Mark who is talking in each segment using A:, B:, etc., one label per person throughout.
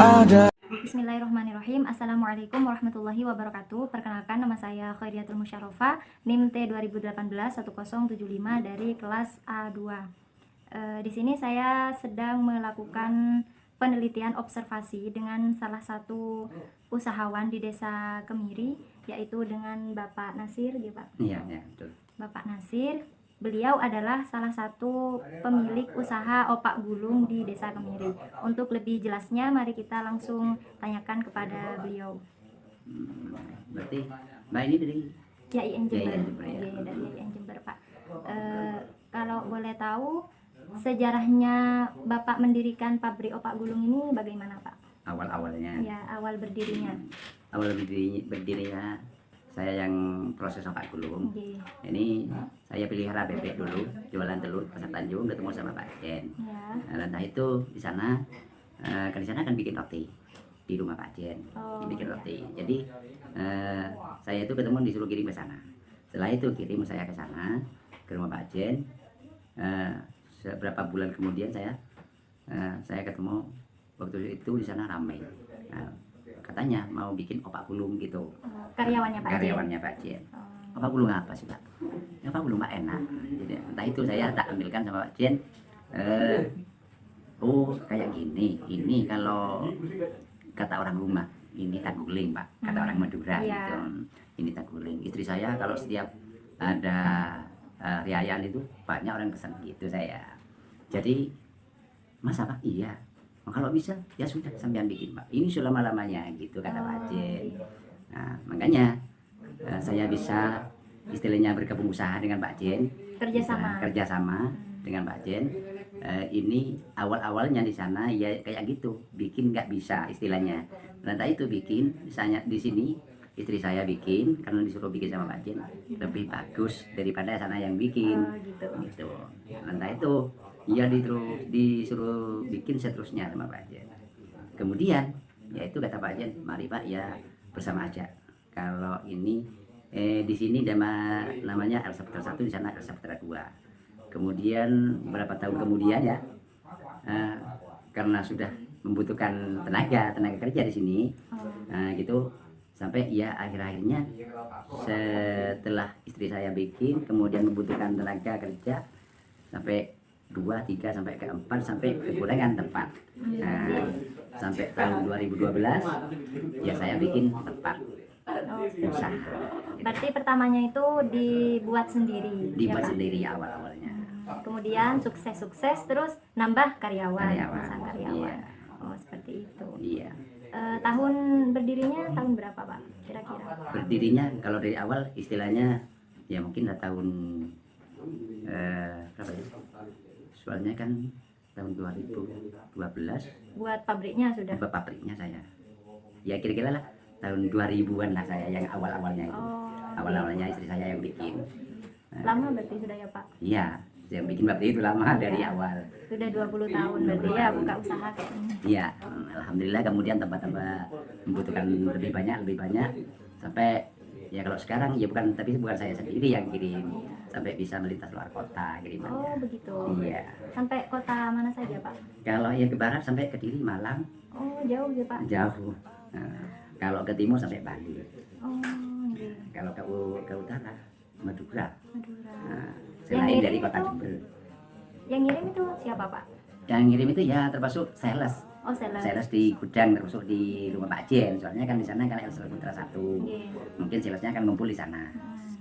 A: Bismillahirrahmanirrahim. Assalamualaikum warahmatullahi wabarakatuh. Perkenalkan, nama saya Khairiatul Musyarofa, NIM T 2018-1075 dari kelas A2. Di sini saya sedang melakukan penelitian observasi dengan salah satu usahawan di Desa Kemiri, yaitu dengan Bapak Nasir, gitu Pak.
B: Iya, betul.
A: Bapak Nasir, beliau adalah salah satu pemilik usaha opak gulung di Desa Kemiri. Untuk lebih jelasnya, mari kita langsung tanyakan kepada beliau.
B: Berarti Mbak ini dari
A: YIN Jember.
B: YIN Jember, ya.
A: Dari YIN Jember, Pak. Kalau boleh tahu, sejarahnya Bapak mendirikan pabrik opak gulung ini bagaimana, Pak?
B: Awal-awalnya.
A: Ya, awal berdirinya.
B: Awal berdirinya saya yang proses opak gulung. Ini saya pelihara bebek dulu, jualan telur di Pasar Tanjung, ketemu sama Pak Jen.
A: Ya.
B: Nah, entah itu di sana kan di sana kan bikin roti di rumah Pak Jen, bikin roti. Jadi saya itu ketemu disuruh kirim ke sana. Setelah itu kirim saya ke sana ke rumah Pak Jen. Beberapa bulan kemudian saya ketemu, waktu itu di sana ramai. Nah, katanya mau bikin opak gulung gitu.
A: Karyawannya Pak Jen.
B: Karyawannya Pak Jen. Opak gulung apa sih Pak? Opak gulung Pak enak. Jadi, entah itu saya tak ambilkan sama Pak Jen. Oh kayak gini. Ini kalau kata orang rumah, ini taguling Pak. Kata orang Madura gitu. Ini taguling. Istri saya kalau setiap ada riayan itu banyak orang pesan gitu saya. Jadi masa Pak? Iya. Kalau bisa ya sudah sampean bikin Pak. Ini selama-lamanya gitu kata Pak Jen. Nah makanya saya bisa istilahnya bergabung usaha dengan Pak Jen. Kerjasama dengan Pak Jen. Ini awal-awalnya di sana ya kayak gitu, bikin nggak bisa istilahnya. Nanti itu bikin, misalnya di sini istri saya bikin karena disuruh bikin sama Pak Jen lebih bagus daripada sana yang bikin. Gitu. Nanti itu ya disuruh bikin seterusnya sama Pak Jen. Kemudian ya itu kata Pak Jen, mari Pak ya bersama aja. Kalau ini di sini namanya El Saputra 1, di sana El Saputra 2. Kemudian beberapa tahun kemudian ya karena sudah membutuhkan tenaga kerja di sini, gitu sampai ya akhir-akhirnya setelah istri saya bikin kemudian membutuhkan tenaga kerja sampai 2, 3 sampai ke 4 sampai kekurangan tempat. Sampai tahun 2012 ya saya bikin tempat usaha.
A: Berarti pertamanya itu dibuat sendiri.
B: Dibuat ya, sendiri ya awal-awalnya.
A: Kemudian sukses terus nambah karyawan.
B: Iya.
A: Oh seperti itu.
B: Iya.
A: Tahun berdirinya tahun berapa Pak? Kira-kira?
B: Berdirinya kalau dari awal istilahnya ya mungkin tahun berapa ya? Soalnya kan tahun 2012.
A: Buat pabriknya sudah?
B: Buat pabriknya saya. Ya kira-kira lah tahun 2000-an lah saya yang awal-awalnya itu. Awal-awalnya istri saya yang bikin.
A: Lama berarti sudah ya Pak?
B: Iya, yang bikin pabrik itu lama dari awal.
A: Sudah 20 tahun berarti ya buka usaha kayak ini.
B: Iya, alhamdulillah kemudian tambah-tambah membutuhkan lebih banyak sampai ya kalau sekarang ya bukan saya sendiri yang kirim, sampai bisa melintas luar kota kirimannya.
A: Oh begitu.
B: Iya.
A: Sampai kota mana saja Pak?
B: Kalau yang ke barat sampai ke Kediri, Malang.
A: Oh jauh ya Pak?
B: Jauh. Kalau ke timur sampai Bali.
A: Oh iya.
B: Kalau ke utara Madura.
A: Selain
B: dari kota Jember.
A: Yang ngirim itu siapa Pak?
B: Yang ngirim itu ya termasuk sales.
A: Oh sales.
B: Sales di gudang, termasuk di rumah Pak Jen. Soalnya kan di sana kan El Saputra 1. Mungkin salesnya akan ngumpul di sana.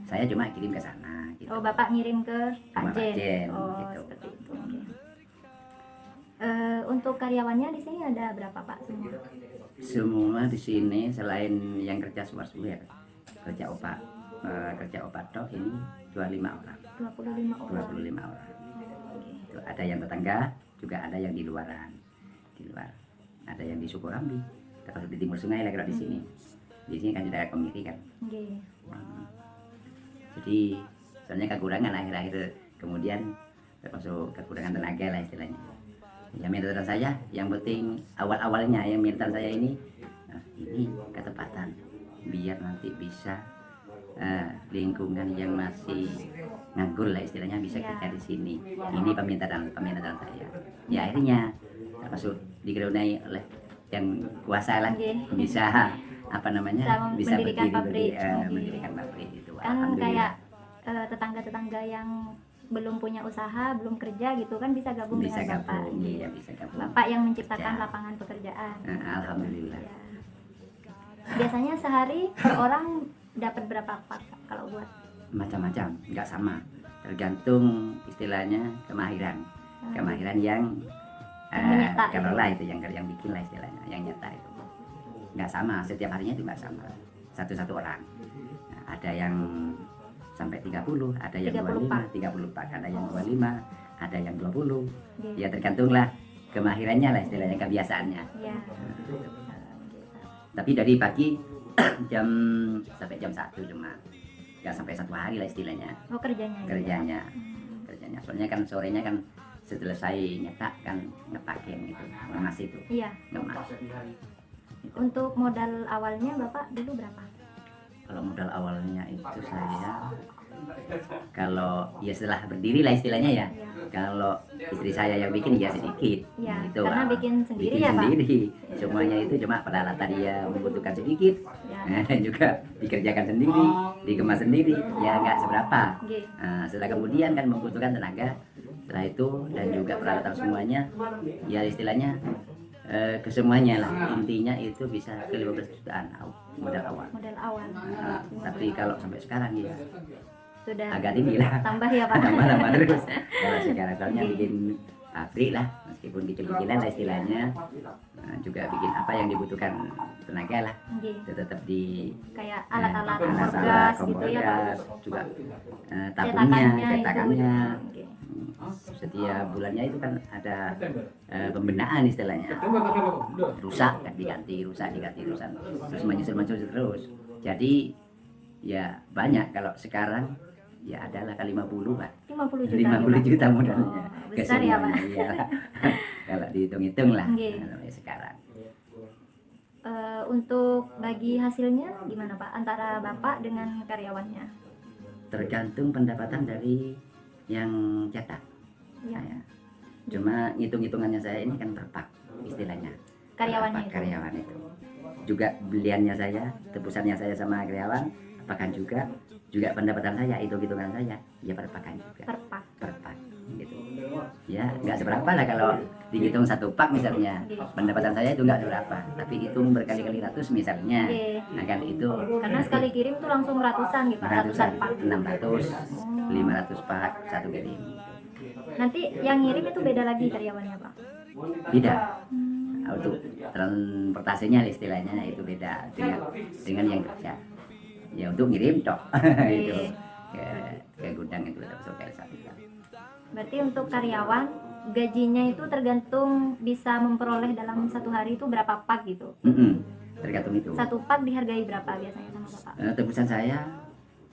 B: Saya cuma kirim ke sana. Gitu.
A: Oh Bapak ngirim ke Pak
B: Jen.
A: Oh
B: gitu.
A: seperti itu. Untuk karyawannya di sini ada berapa Pak semua?
B: Semua di sini selain yang kerja suar-suar ya, kerja opak tok ini 25 orang. 25 orang. Itu ada yang tetangga, juga ada yang di luar. Ada yang di Sukorambi, termasuk di timur sungai lah kalau di sini. Di sini kan daerah Kemiri kan. Jadi soalnya kekurangan akhir-akhir kemudian termasuk kekurangan tenaga lah istilahnya. Ya minta saya, yang penting awal-awalnya yang minta saya ini ketepatan biar nanti bisa lingkungan yang masih nganggur lah istilahnya bisa kerja di sini. Ini permintaan saya. Ya akhirnya termasuk dikerunai oleh yang kuasa lah
A: Nggih.
B: bisa apa namanya
A: Bisa mendirikan pabrik.
B: mendirikan pabrik itu.
A: Kan
B: Alhamdulillah.
A: kayak tetangga-tetangga yang belum punya usaha, belum kerja gitu kan bisa gabung
B: Bisa
A: dengan Bapak.
B: gabung, iya bisa gabung.
A: Bapak yang menciptakan
B: Kerja.
A: lapangan pekerjaan.
B: Alhamdulillah.
A: Ya. Biasanya sehari per orang dapat berapa pak kalau buat?
B: Macam-macam, nggak sama, tergantung istilahnya kemahiran yang
A: Menyetak
B: kelola itu yang bikin lah istilahnya, yang nyetak itu nggak sama, setiap harinya itu nggak sama satu-satu orang. Nah, ada yang sampai 30, ada yang 30 pak, ada yang 25, ada yang 20. Ya tergantung lah kemahirannya lah istilahnya, kebiasaannya.
A: Ya.
B: Tapi dari pagi jam sampai jam 1 cuma, nggak sampai 1 hari lah istilahnya.
A: Oh kerjanya.
B: Kerjanya. Soalnya kan sorenya kan selesai nyetak kan ngepakin gitu, ngemas itu.
A: Iya.
B: Ngemas.
A: Untuk modal awalnya Bapak dulu berapa?
B: Kalau modal awalnya itu saya, kalau ya setelah berdiri lah istilahnya ya.
A: Iya.
B: Kalau istri saya yang bikin ya sedikit.
A: Iya.
B: Gitu,
A: Karena
B: Pak.
A: bikin sendiri
B: Bikin
A: ya Pak.
B: sendiri. Semuanya itu cuma peralatan dia membutuhkan sedikit.
A: Ya.
B: Dan juga dikerjakan sendiri, dikemas sendiri, ya nggak seberapa.
A: Nggih.
B: Nah, setelah kemudian kan membutuhkan tenaga, setelah itu dan juga peralatan semuanya, ya istilahnya kesemuanya lah, intinya itu bisa ke 15 jutaan modal awal.
A: Modal awal.
B: Tapi kalau sampai sekarang ya
A: Sudah
B: agak tinggi lah,
A: tambah ya Pak.
B: tambah terus. Kalau sekarang soalnya bikin pabrik lah, meskipun kecil-kecilan lah istilahnya, juga bikin apa yang dibutuhkan tenaga lah,
A: Nggih.
B: itu tetap di
A: Kayak alat-alat
B: alat-alat
A: kompor gas gitu ya Pak.
B: gas, juga tabungnya, cetakannya.
A: Nggih.
B: Setiap bulannya itu kan ada pembinaan istilahnya, rusak kan diganti, rusak terus menyusul terus. Jadi ya banyak, kalau sekarang ya adalah kali 50 Pak,
A: 50 juta.
B: 50 juta modalnya.
A: Oh, besar ya Pak.
B: Iya. Kalau dihitung-hitung lah
A: Nggih.
B: kalau sekarang.
A: Untuk bagi hasilnya gimana Pak antara Bapak dengan karyawannya?
B: Tergantung pendapatan dari yang cetak.
A: Ya.
B: Saya. Cuma hitung-hitungannya saya ini kan per pak istilahnya.
A: Karyawannya
B: Pak
A: itu.
B: karyawan itu. Juga beliannya saya, tebusannya saya sama karyawan, pakan juga pendapatan saya, hitung-hitungan saya, ya per pakan juga. Per pak gitu. Ya nggak seberapa lah kalau dihitung 1 pak misalnya, pendapatan saya itu nggak seberapa, tapi hitung berkali-kali ratus misalnya. Nah kan itu
A: Karena sekali kirim tuh langsung ratusan gitu, ratusan pak.
B: 600, 500 pak satu kirim.
A: Nanti yang ngirim itu beda lagi karyawannya Pak.
B: Beda. Untuk transportasinya istilahnya itu beda dengan yang kerja. Ya untuk ngirim toh itu ke gudang itu tetap kayak satu.
A: Berarti untuk karyawan gajinya itu tergantung bisa memperoleh dalam 1 hari itu berapa pak gitu.
B: Tergantung itu.
A: 1 pak dihargai berapa biasanya sama Bapak?
B: Tebusan saya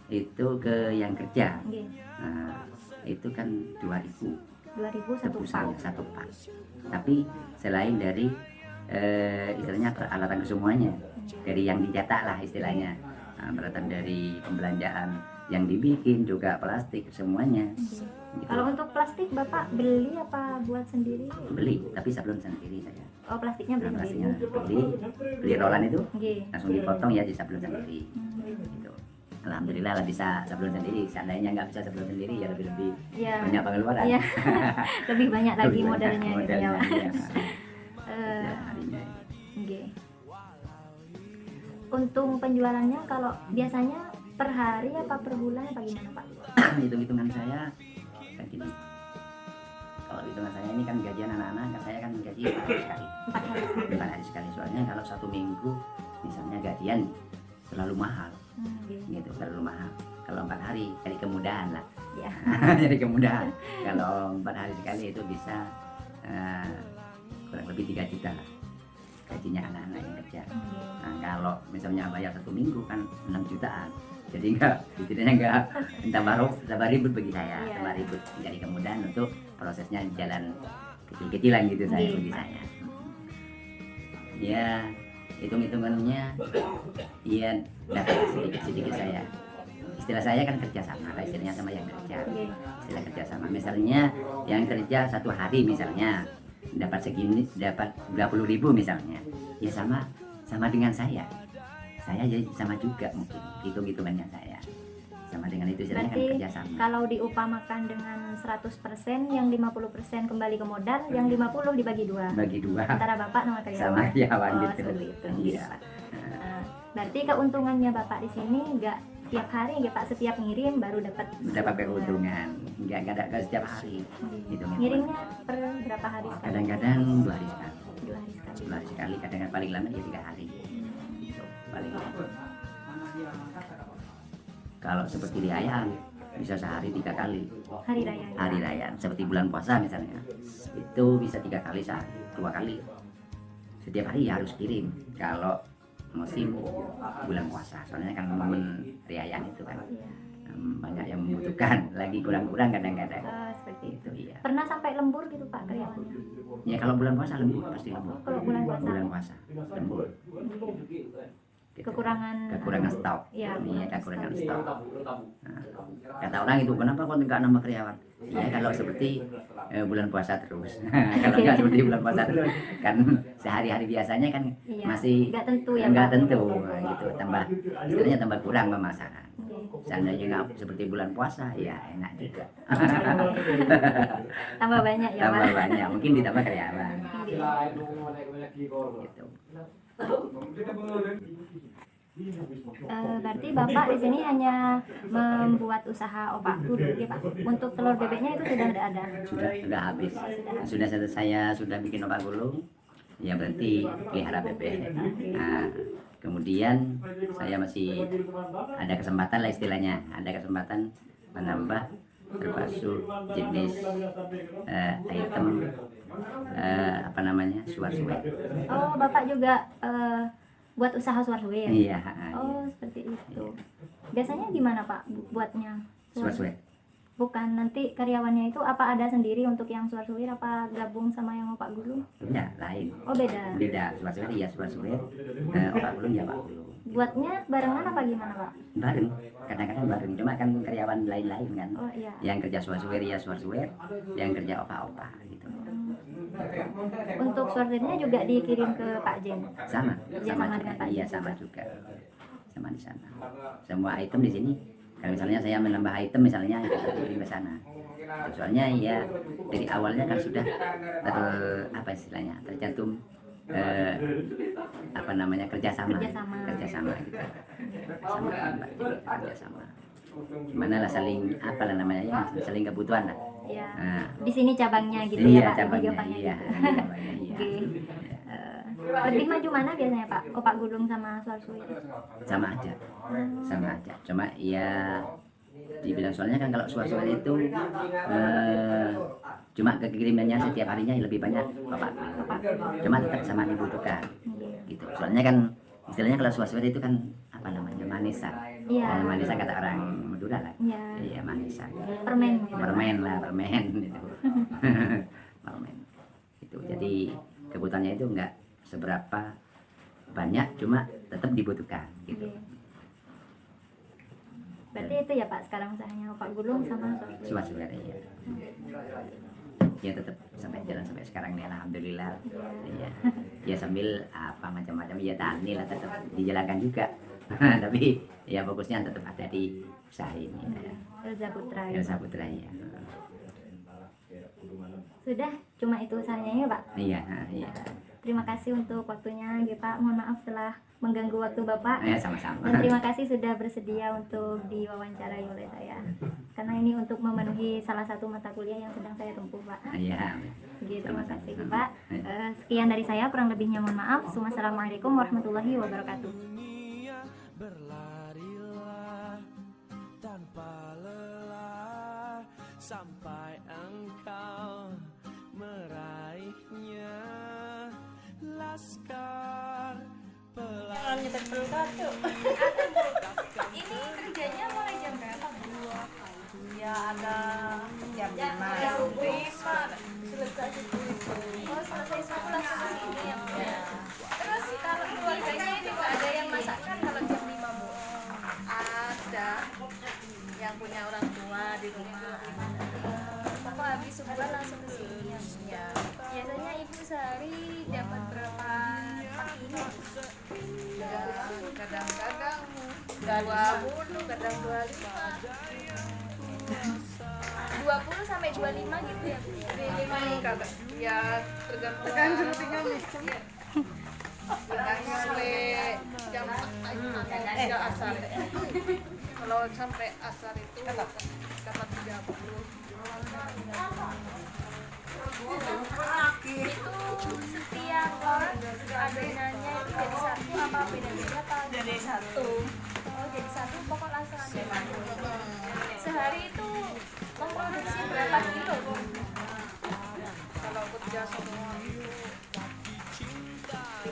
B: itu ke yang kerja.
A: Nggih.
B: Nah, itu kan 2.000
A: 2.000 1 pak.
B: tebusannya 1 pak. Tapi selain dari istilahnya peralatan kesemuanya, dari yang dicetak lah istilahnya, peralatan dari pembelanjaan yang dibikin juga plastik semuanya. Gitu.
A: Kalau untuk plastik Bapak beli apa buat sendiri?
B: Beli, tapi sablon sendiri saya.
A: Oh plastiknya beli
B: Plastiknya
A: sendiri.
B: beli rolan itu
A: Nggih.
B: langsung dipotong ya di sablon sendiri. Gitu. Alhamdulillah lah bisa sablon sendiri. Seandainya nggak bisa sablon sendiri ya lebih
A: Ya.
B: banyak pengeluaran.
A: Iya. Lebih banyak lagi
B: Lebih banyak
A: modalnya gitu ya Pak.
B: iya.
A: Eh,
B: Harinya.
A: Nggih. Untung penjualannya kalau biasanya per hari apa per bulan apa gimana Pak?
B: Hitung-hitungan saya kan gini. Kalau hitungan saya ini kan gajian anak-anak, kan saya kan gaji 4 hari sekali.
A: 4 hari.
B: 4 hari sekali. Soalnya kalau 1 minggu misalnya gajian terlalu mahal, gitu terlalu mahal. Kalau 4 hari cari kemudahan lah.
A: Ya.
B: Jadi kemudahan. Kalau 4 hari sekali itu bisa kurang lebih 3 juta lah gajinya anak-anak yang kerja. Nah, kalau misalnya bayar 1 minggu kan 6 jutaan. Jadi istilahnya tambah ribut bagi saya,
A: Iya.
B: tambah ribut, jadi kemudahan untuk prosesnya jalan kecil-kecilan gitu saya
A: Iya.
B: bagi saya. Ya hitung-hitungannya ya dapat sedikit-sedikit saya. Istilah saya kan kerja sama lah istilahnya sama yang kerja.
A: Oke.
B: Istilah kerja sama. Misalnya yang kerja 1 hari misalnya dapat segini, dapat 20.000 misalnya, ya sama dengan saya jadi sama juga mungkin hitungannya saya sama dengan itu, istilahnya kan
A: Berarti
B: kerjasama.
A: kalau diupamakan dengan 100%, yang 50% kembali ke modal, yang 50 dibagi dua.
B: Bagi dua
A: Antara Bapak sama karyawan.
B: sama karyawan
A: Oh,
B: gitu.
A: seperti itu.
B: Iya.
A: Nah, berarti keuntungannya Bapak di sini nggak tiap hari ya Pak, setiap ngirim baru dapat
B: Keuntungan, nggak setiap hari gitu.
A: Ngirimnya per berapa hari sekali?
B: Kadang-kadang 2 hari sekali,
A: 2 hari sekali.
B: 2 hari sekali, kadang-kadang paling lama ya 3 hari gitu, paling lama. Kalau seperti riayaan bisa sehari 3 kali.
A: Hari raya.
B: Hari raya seperti bulan puasa misalnya, itu bisa 3 kali sehari, 2 kali setiap hari ya harus kirim. Kalau musim bulan puasa, soalnya kan momen riayaan itu kan
A: Iya.
B: banyak yang membutuhkan, lagi kurang-kurang kadang-kadang.
A: Seperti itu.
B: Iya.
A: Pernah sampai lembur gitu Pak karyawannya?
B: Ya kalau bulan puasa lembur, pasti lembur.
A: Kalau bulan puasa?
B: Bulan puasa lembur. Gitu. Kekurangan stok.
A: Iya,
B: Iya, kekurangan stok. Nah, kata orang itu, kenapa kok nggak nambah karyawan? Ya kalau seperti bulan puasa terus. Kalau nggak seperti bulan puasa terus, kan sehari-hari biasanya kan
A: Iya,
B: masih
A: nggak tentu ya
B: nggak
A: Pak.
B: tentu gitu. Istilahnya tambah kurang pemasaran. Seandainya nggak seperti bulan puasa, ya enak juga.
A: Tambah banyak ya Pak.
B: Tambah banyak, mungkin ditambah karyawan. Gitu.
A: Berarti Bapak di sini hanya membuat usaha opak gulung ya Pak. Untuk telur bebeknya itu sudah tidak ada.
B: Sudah habis. Saya sudah bikin opak gulung. Ya berarti pelihara bebek. Nah, kemudian saya masih ada kesempatan lah istilahnya, ada kesempatan menambah termasuk jenis item apa namanya, suar-suar.
A: Oh, Bapak juga buat usaha suar-suir.
B: Iya.
A: Oh, seperti itu. Biasanya gimana Pak buatnya?
B: Suar-suar.
A: Bukan, nanti karyawannya itu apa ada sendiri untuk yang suar-suir, apa gabung sama yang opak gulung?
B: Ya, lain.
A: Oh, beda.
B: Beda, suar-suar iya suar-suar. Opak gulung ya opak gulung.
A: Buatnya barengan apa gimana Pak?
B: Bareng, kadang-kadang bareng. Cuma kan karyawan lain-lain kan.
A: Oh iya.
B: Yang kerja suar-suar ya suar-suar, yang kerja opak-opak gitu.
A: Untuk suar-suirnya juga dikirim ke Pak Jen.
B: Sama
A: Sama
B: juga.
A: dengan Pak
B: Iya,
A: Jen
B: sama juga. Sama di sana. Semua item di sini. Kalau misalnya saya menambah item misalnya itu kirim ke sana. Soalnya ya dari awalnya kan sudah apa istilahnya, tercantum apa namanya, kerjasama gitu. Kerjasama gimana lah, saling apa lah namanya ya, saling kebutuhan lah.
A: Iya.
B: Nah,
A: di sini cabangnya gitu
B: iya,
A: ya Pak,
B: cabangnya,
A: gampangnya
B: iya,
A: gitu.
B: cabangnya, iya.
A: Oke. Lebih maju mana biasanya Pak, opak gulung sama suar-suir?
B: Sama aja, cuma ya dibilang, soalnya kan kalau suar-suar itu cuma kekirimannya setiap harinya lebih banyak bapak, cuma tetap sama dibutuhkan gitu. Soalnya kan istilahnya kalau suar-suar itu kan apa namanya, manisan.
A: Iya.
B: Manisan kata orang Madura lah.
A: Iya.
B: Iya, manisan.
A: Permen gitu.
B: Permen itu. Permen itu, jadi kebutuhannya itu enggak seberapa banyak, cuma tetap dibutuhkan gitu.
A: Iya. Berarti itu ya Pak sekarang usahanya opak gulung sama suar-suir.
B: Iya. Ya tetap sampai jalan sampai sekarang nih, alhamdulillah. Iya. Ya sambil apa macam-macam ya tani lah, tetap dijalankan juga. Tapi ya fokusnya tetap ada di usaha ini ya.
A: Elza Putra.
B: Elza Putra ya.
A: Sudah, cuma itu usahanya ya Pak.
B: Iya.
A: Terima kasih untuk waktunya ya Pak. Mohon maaf telah mengganggu waktu Bapak.
B: Ya, sama-sama.
A: Dan terima kasih sudah bersedia untuk diwawancarai oleh saya. Karena ini untuk memenuhi salah satu mata kuliah yang sedang saya tempuh Pak.
B: Iya.
A: Gitu, terima kasih Pak. Sekian dari saya, kurang lebihnya mohon maaf. Wassalamualaikum warahmatullahi wabarakatuh.
C: Berlarilah tanpa lelah sampai engkau meraihnya. Laskar pelan.
A: Ini kerjanya mulai jam berapa Bu?
D: Ya ada jam 5
A: Selesai 10. Oh, selesai 10 langsung ke sini ya Bu. Terus kalau keluarganya ini Bu, ada yang masakkan kalau jam 5 Bu?
D: ada yang punya orang tua di rumah.
A: aku habis subuhan langsung ke sini ya. Biasanya ibu sehari dapat berapa pak ini?
D: Ya, kadang-kadang 20, kadang
A: 20 sampai 25 gitu ya Bu ya?
D: 25 kagak. Ya tergantung tinggal nih. Sampai jam asar. Kalau sampai asar itu dapat 30.
A: Itu setiap orang adonannya itu jadi satu apa beda-beda apa?
D: Jadi satu.
A: Oh jadi satu pokok langsung adonan. Sehari itu memproduksi berapa kilo Bu?
D: Kalau kerja semua itu 5